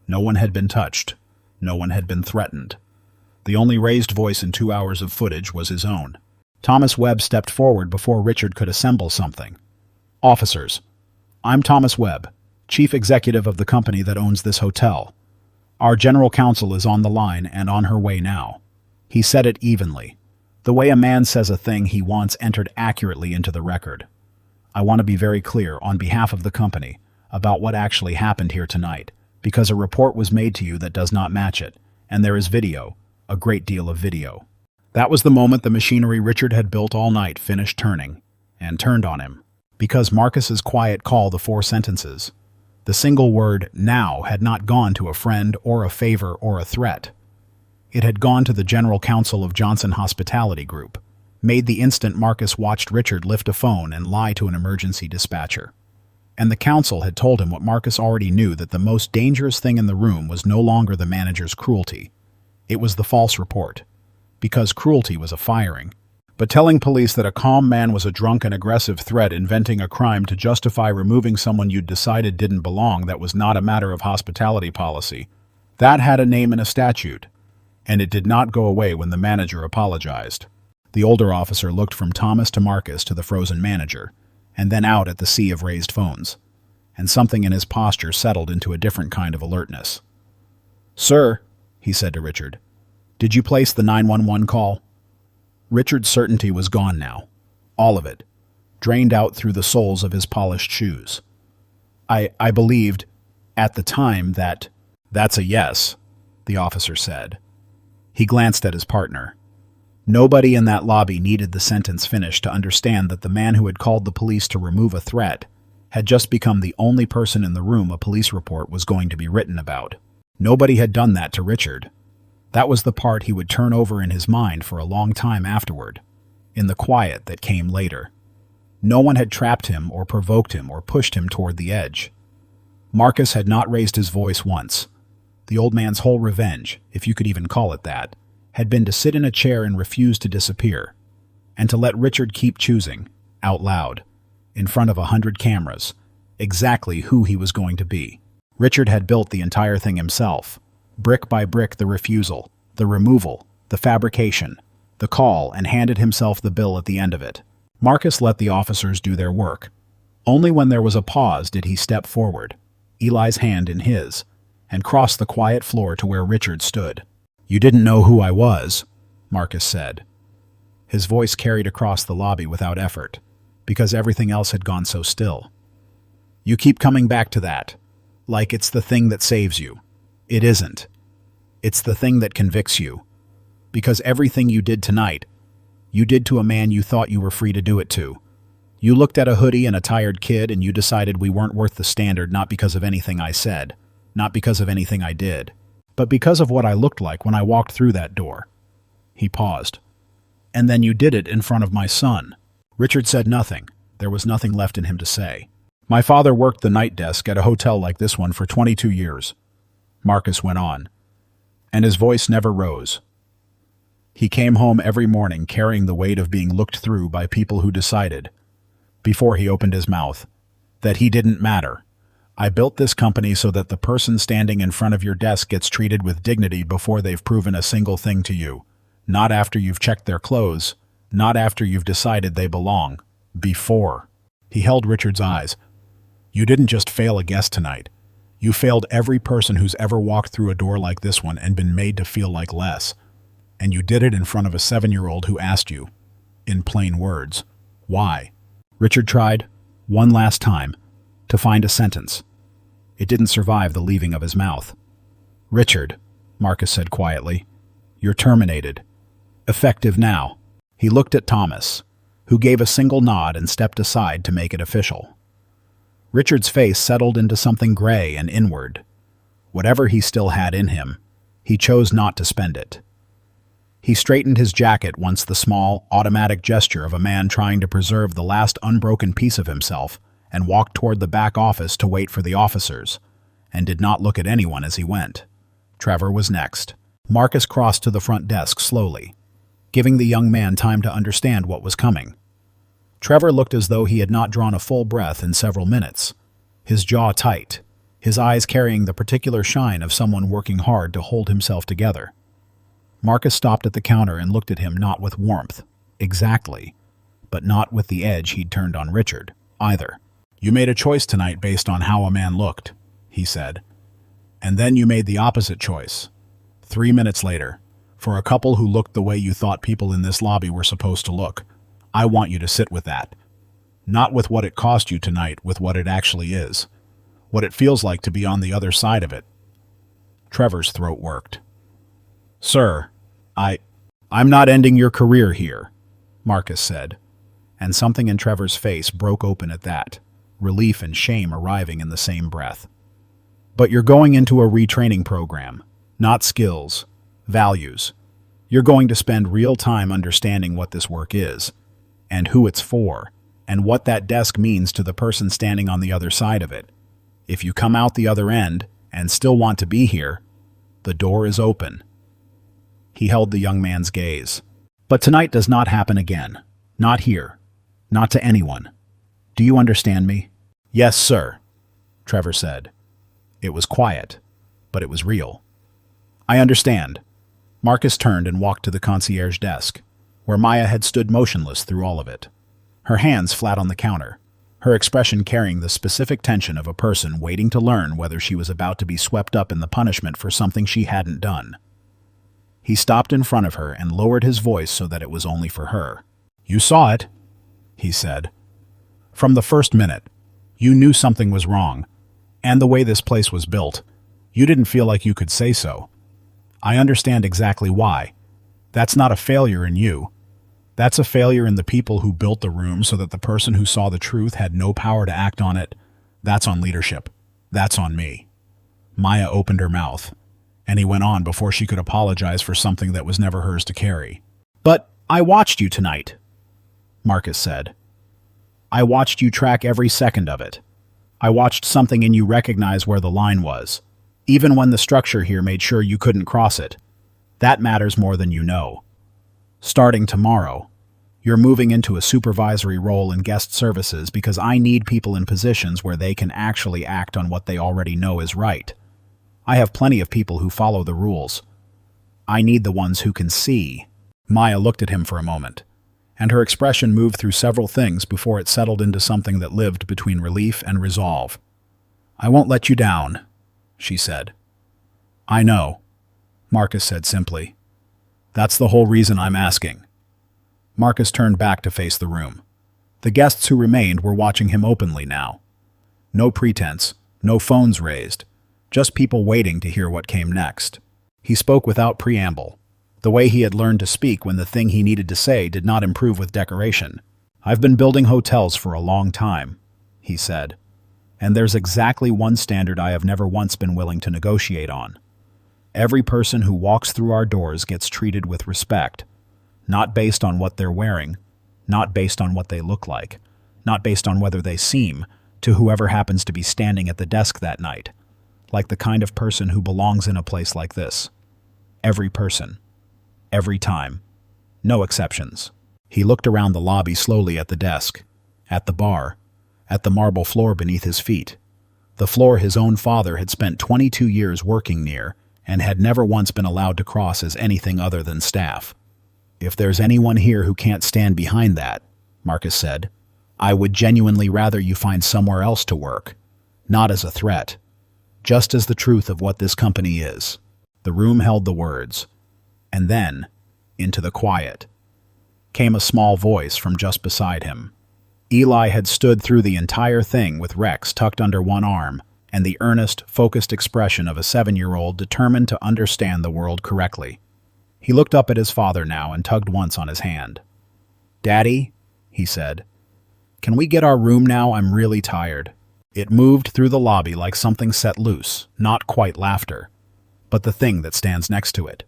No one had been touched. No one had been threatened. The only raised voice in 2 hours of footage was his own. Thomas Webb stepped forward before Richard could assemble something. "Officers, I'm Thomas Webb, chief executive of the company that owns this hotel. Our general counsel is on the line and on her way now." He said it evenly, the way a man says a thing he wants entered accurately into the record. "I want to be very clear on behalf of the company about what actually happened here tonight, because a report was made to you that does not match it, and there is video, a great deal of video." That was the moment the machinery Richard had built all night finished turning, and turned on him. Because Marcus's quiet call, the 4 sentences, the single word "now" had not gone to a friend or a favor or a threat. It had gone to the general counsel of Johnson Hospitality Group, made the instant Marcus watched Richard lift a phone and lie to an emergency dispatcher. And the counsel had told him what Marcus already knew, that the most dangerous thing in the room was no longer the manager's cruelty. It was the false report. Because cruelty was a firing. But telling police that a calm man was a drunk and aggressive threat, inventing a crime to justify removing someone you'd decided didn't belong, that was not a matter of hospitality policy. That had a name and a statute. And it did not go away when the manager apologized. The older officer looked from Thomas to Marcus to the frozen manager, and then out at the sea of raised phones, and something in his posture settled into a different kind of alertness. "Sir," he said to Richard, "did you place the 911 call?" Richard's certainty was gone now. All of it. Drained out through the soles of his polished shoes. I believed, at the time, that—" "That's a yes," the officer said. He glanced at his partner. Nobody in that lobby needed the sentence finished to understand that the man who had called the police to remove a threat had just become the only person in the room a police report was going to be written about. Nobody had done that to Richard. That was the part he would turn over in his mind for a long time afterward, in the quiet that came later. No one had trapped him or provoked him or pushed him toward the edge. Marcus had not raised his voice once. The old man's whole revenge, if you could even call it that, had been to sit in a chair and refuse to disappear, and to let Richard keep choosing, out loud, in front of 100 cameras, exactly who he was going to be. Richard had built the entire thing himself, brick by brick, the refusal, the removal, the fabrication, the call, and handed himself the bill at the end of it. Marcus let the officers do their work. Only when there was a pause did he step forward, Eli's hand in his, and cross the quiet floor to where Richard stood. "You didn't know who I was," Marcus said. His voice carried across the lobby without effort, because everything else had gone so still. "You keep coming back to that, like it's the thing that saves you. It isn't. It's the thing that convicts you. Because everything you did tonight, you did to a man you thought you were free to do it to. You looked at a hoodie and a tired kid and you decided we weren't worth the standard, not because of anything I said, not because of anything I did, but because of what I looked like when I walked through that door." He paused. "And then you did it in front of my son." Richard said nothing. There was nothing left in him to say. "My father worked the night desk at a hotel like this one for 22 years, Marcus went on, and his voice never rose. He came home every morning carrying the weight of being looked through by people who decided, before he opened his mouth, that he didn't matter. I built this company so that the person standing in front of your desk gets treated with dignity before they've proven a single thing to you. Not after you've checked their clothes, not after you've decided they belong. Before." He held Richard's eyes. "You didn't just fail a guest tonight. You failed every person who's ever walked through a door like this one and been made to feel like less. And you did it in front of a 7-year-old who asked you, in plain words, why?" Richard tried, one last time, to find a sentence. It didn't survive the leaving of his mouth. "Richard," Marcus said quietly, "you're terminated. Effective now." He looked at Thomas, who gave a single nod and stepped aside to make it official. Richard's face settled into something gray and inward. Whatever he still had in him, he chose not to spend it. He straightened his jacket once, the small, automatic gesture of a man trying to preserve the last unbroken piece of himself, and walked toward the back office to wait for the officers, and did not look at anyone as he went. Trevor was next. Marcus crossed to the front desk slowly, giving the young man time to understand what was coming. Trevor looked as though he had not drawn a full breath in several minutes, his jaw tight, his eyes carrying the particular shine of someone working hard to hold himself together. Marcus stopped at the counter and looked at him, not with warmth, exactly, but not with the edge he'd turned on Richard, either. "You made a choice tonight based on how a man looked," he said. "And then you made the opposite choice. 3 minutes later, for a couple who looked the way you thought people in this lobby were supposed to look. I want you to sit with that. Not with what it cost you tonight, with what it actually is. What it feels like to be on the other side of it." Trevor's throat worked. "Sir, I'm not ending your career here," Marcus said, and something in Trevor's face broke open at that, relief and shame arriving in the same breath. "But you're going into a retraining program, not skills, values. You're going to spend real time understanding what this work is, and who it's for, and what that desk means to the person standing on the other side of it. If you come out the other end and still want to be here, the door is open." He held the young man's gaze. "But tonight does not happen again. Not here. Not to anyone. Do you understand me?" "Yes, sir," Trevor said. It was quiet, but it was real. "I understand." Marcus turned and walked to the concierge desk, where Maya had stood motionless through all of it, her hands flat on the counter, her expression carrying the specific tension of a person waiting to learn whether she was about to be swept up in the punishment for something she hadn't done. He stopped in front of her and lowered his voice so that it was only for her. "You saw it," he said. "From the first minute. You knew something was wrong, and the way this place was built, you didn't feel like you could say so. I understand exactly why. That's not a failure in you. That's a failure in the people who built the room so that the person who saw the truth had no power to act on it. That's on leadership. That's on me." Maya opened her mouth, and he went on before she could apologize for something that was never hers to carry. "But I watched you tonight," Marcus said. "I watched you track every second of it. I watched something in you recognize where the line was, even when the structure here made sure you couldn't cross it. That matters more than you know. Starting tomorrow, you're moving into a supervisory role in guest services because I need people in positions where they can actually act on what they already know is right. I have plenty of people who follow the rules. I need the ones who can see. Maya looked at him for a moment, and her expression moved through several things before it settled into something that lived between relief and resolve. I won't let you down, she said. I know, Marcus said simply. That's the whole reason I'm asking. Marcus turned back to face the room. The guests who remained were watching him openly now. No pretense, no phones raised, just people waiting to hear what came next. He spoke without preamble, the way he had learned to speak when the thing he needed to say did not improve with decoration. I've been building hotels for a long time, he said, and there's exactly one standard I have never once been willing to negotiate on. Every person who walks through our doors gets treated with respect, not based on what they're wearing, not based on what they look like, not based on whether they seem to whoever happens to be standing at the desk that night, like the kind of person who belongs in a place like this. Every person. Every time. No exceptions. He looked around the lobby slowly at the desk, at the bar, at the marble floor beneath his feet. The floor his own father had spent 22 years working near and had never once been allowed to cross as anything other than staff. If there's anyone here who can't stand behind that, Marcus said, I would genuinely rather you find somewhere else to work, not as a threat, just as the truth of what this company is. The room held the words, and then, into the quiet, came a small voice from just beside him. Eli had stood through the entire thing with Rex tucked under one arm and the earnest, focused expression of a 7-year-old determined to understand the world correctly. He looked up at his father now and tugged once on his hand. Daddy, he said, can we get our room now? I'm really tired. It moved through the lobby like something set loose, not quite laughter, but the thing that stands next to it.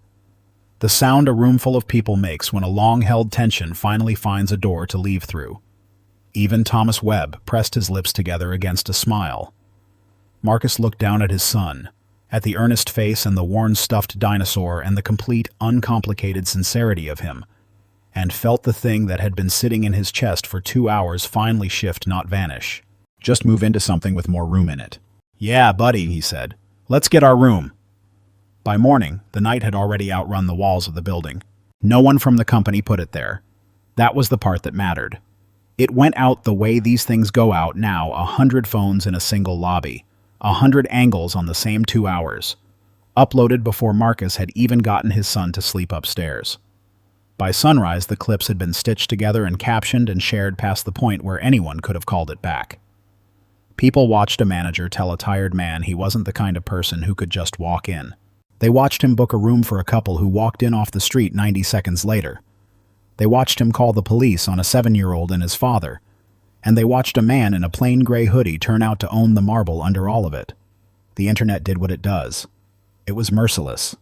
The sound a room full of people makes when a long-held tension finally finds a door to leave through. Even Thomas Webb pressed his lips together against a smile. Marcus looked down at his son, at the earnest face and the worn stuffed dinosaur and the complete, uncomplicated sincerity of him, and felt the thing that had been sitting in his chest for 2 hours finally shift, not vanish. Just move into something with more room in it. Yeah, buddy, he said. Let's get our room. By morning, the night had already outrun the walls of the building. No one from the company put it there. That was the part that mattered. It went out the way these things go out now, 100 phones in a single lobby, 100 angles on the same 2 hours, uploaded before Marcus had even gotten his son to sleep upstairs. By sunrise, the clips had been stitched together and captioned and shared past the point where anyone could have called it back. People watched a manager tell a tired man he wasn't the kind of person who could just walk in. They watched him book a room for a couple who walked in off the street 90 seconds later. They watched him call the police on a 7-year-old and his father. And they watched a man in a plain gray hoodie turn out to own the marble under all of it. The internet did what it does. It was merciless.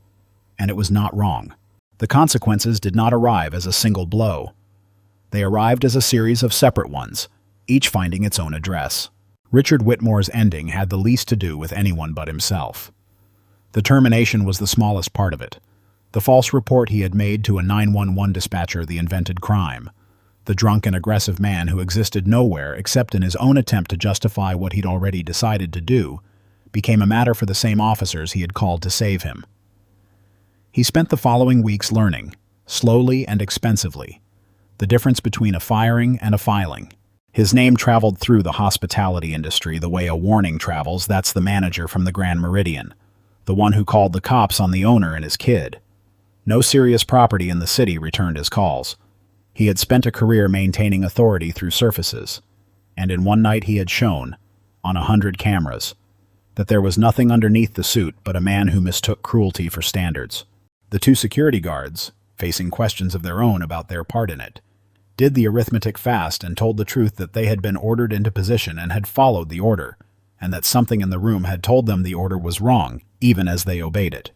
And it was not wrong. The consequences did not arrive as a single blow. They arrived as a series of separate ones, each finding its own address. Richard Whitmore's ending had the least to do with anyone but himself. The termination was the smallest part of it. The false report he had made to a 911 dispatcher, the invented crime. The drunk and aggressive man who existed nowhere except in his own attempt to justify what he'd already decided to do, became a matter for the same officers he had called to save him. He spent the following weeks learning, slowly and expensively, the difference between a firing and a filing. His name traveled through the hospitality industry the way a warning travels. That's the manager from the Grand Meridian, the one who called the cops on the owner and his kid. No serious property in the city returned his calls. He had spent a career maintaining authority through surfaces, and in one night he had shown, on 100 cameras, that there was nothing underneath the suit but a man who mistook cruelty for standards. The 2 security guards, facing questions of their own about their part in it, did the arithmetic fast and told the truth that they had been ordered into position and had followed the order, and that something in the room had told them the order was wrong, even as they obeyed it.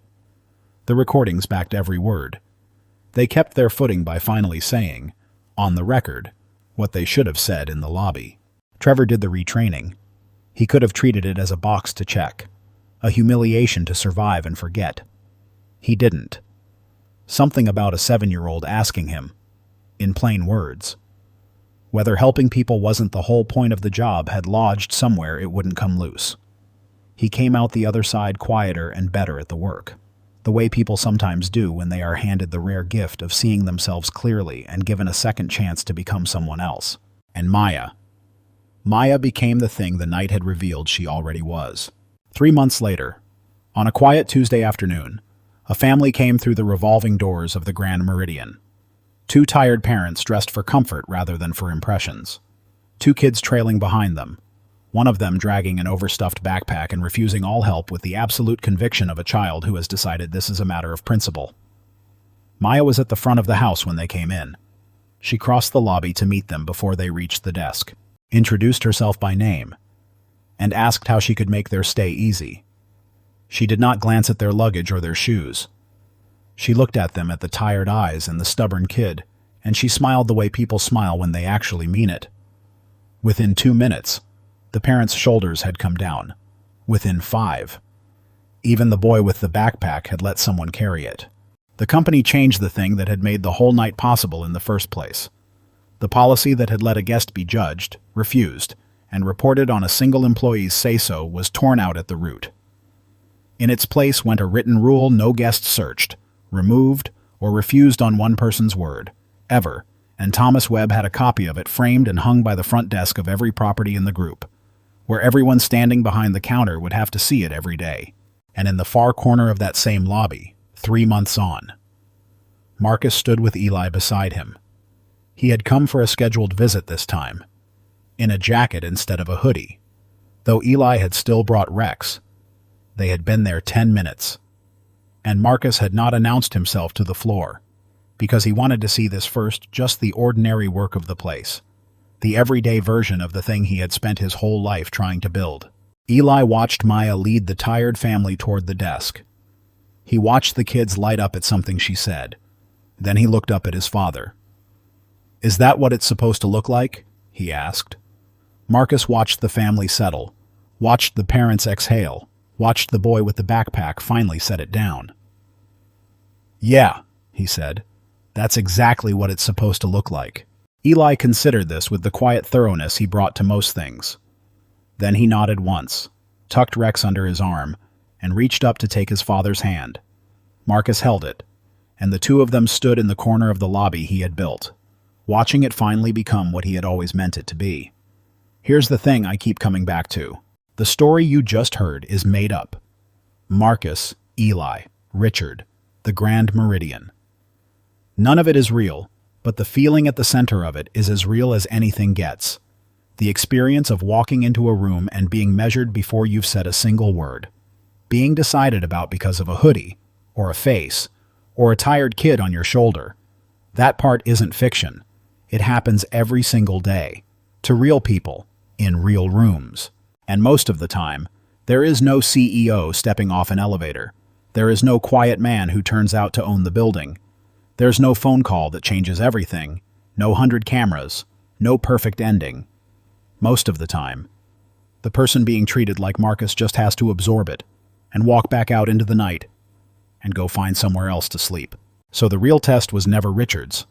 The recordings backed every word. They kept their footing by finally saying, on the record, what they should have said in the lobby. Trevor did the retraining. He could have treated it as a box to check, a humiliation to survive and forget. He didn't. Something about a 7-year-old asking him, in plain words, whether helping people wasn't the whole point of the job had lodged somewhere it wouldn't come loose. He came out the other side quieter and better at the work, the way people sometimes do when they are handed the rare gift of seeing themselves clearly and given a second chance to become someone else. And Maya became the thing the night had revealed she already was. 3 months later, on a quiet Tuesday afternoon, a family came through the revolving doors of the Grand Meridian. 2 tired parents dressed for comfort rather than for impressions. 2 kids trailing behind them, one of them dragging an overstuffed backpack and refusing all help with the absolute conviction of a child who has decided this is a matter of principle. Maya was at the front of the house when they came in. She crossed the lobby to meet them before they reached the desk, introduced herself by name, and asked how she could make their stay easy. She did not glance at their luggage or their shoes. She looked at them, at the tired eyes and the stubborn kid, and she smiled the way people smile when they actually mean it. Within 2 minutes, the parents' shoulders had come down. Within 5, even the boy with the backpack had let someone carry it. The company changed the thing that had made the whole night possible in the first place. The policy that had let a guest be judged, refused, and reported on a single employee's say-so was torn out at the root. In its place went a written rule: no guest searched, removed, or refused on one person's word, ever, and Thomas Webb had a copy of it framed and hung by the front desk of every property in the group, where everyone standing behind the counter would have to see it every day. And in the far corner of that same lobby, 3 months on, Marcus stood with Eli beside him. He had come for a scheduled visit this time, in a jacket instead of a hoodie. Though Eli had still brought Rex, they had been there 10 minutes. And Marcus had not announced himself to the floor, because he wanted to see this first, just the ordinary work of the place, the everyday version of the thing he had spent his whole life trying to build. Eli watched Maya lead the tired family toward the desk. He watched the kids light up at something she said. Then he looked up at his father. "Is that what it's supposed to look like?" he asked. Marcus watched the family settle, watched the parents exhale, watched the boy with the backpack finally set it down. "Yeah," he said. "That's exactly what it's supposed to look like." Eli considered this with the quiet thoroughness he brought to most things. Then he nodded once, tucked Rex under his arm, and reached up to take his father's hand. Marcus held it, and the 2 of them stood in the corner of the lobby he had built, watching it finally become what he had always meant it to be. Here's the thing I keep coming back to. The story you just heard is made up. Marcus, Eli, Richard, the Grand Meridian. None of it is real, but the feeling at the center of it is as real as anything gets. The experience of walking into a room and being measured before you've said a single word. Being decided about because of a hoodie, or a face, or a tired kid on your shoulder. That part isn't fiction. It happens every single day, to real people, in real rooms. And most of the time, there is no CEO stepping off an elevator. There is no quiet man who turns out to own the building. There's no phone call that changes everything, no 100 cameras, no perfect ending. Most of the time, the person being treated like Marcus just has to absorb it and walk back out into the night and go find somewhere else to sleep. So the real test was never Richard's.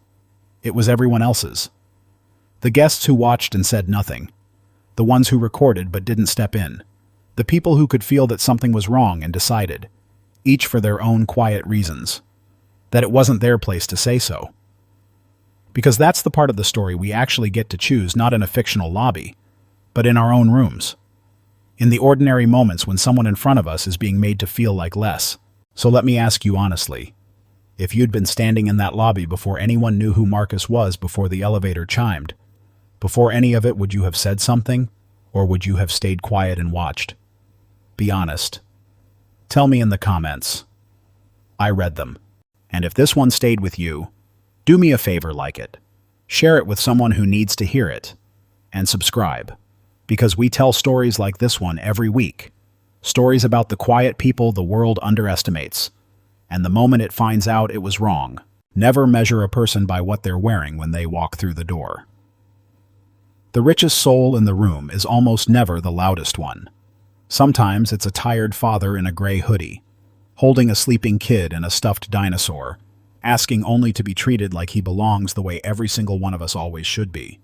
It was everyone else's. The guests who watched and said nothing. The ones who recorded but didn't step in. The people who could feel that something was wrong and decided, each for their own quiet reasons, that it wasn't their place to say so. Because that's the part of the story we actually get to choose, not in a fictional lobby, but in our own rooms. In the ordinary moments when someone in front of us is being made to feel like less. So let me ask you honestly, if you'd been standing in that lobby before anyone knew who Marcus was, before the elevator chimed, before any of it, would you have said something, or would you have stayed quiet and watched? Be honest. Tell me in the comments. I read them. And if this one stayed with you, do me a favor, like it. Share it with someone who needs to hear it. And subscribe. Because we tell stories like this one every week. Stories about the quiet people the world underestimates. And the moment it finds out it was wrong. Never measure a person by what they're wearing when they walk through the door. The richest soul in the room is almost never the loudest one. Sometimes it's a tired father in a gray hoodie, holding a sleeping kid and a stuffed dinosaur, asking only to be treated like he belongs the way every single one of us always should be.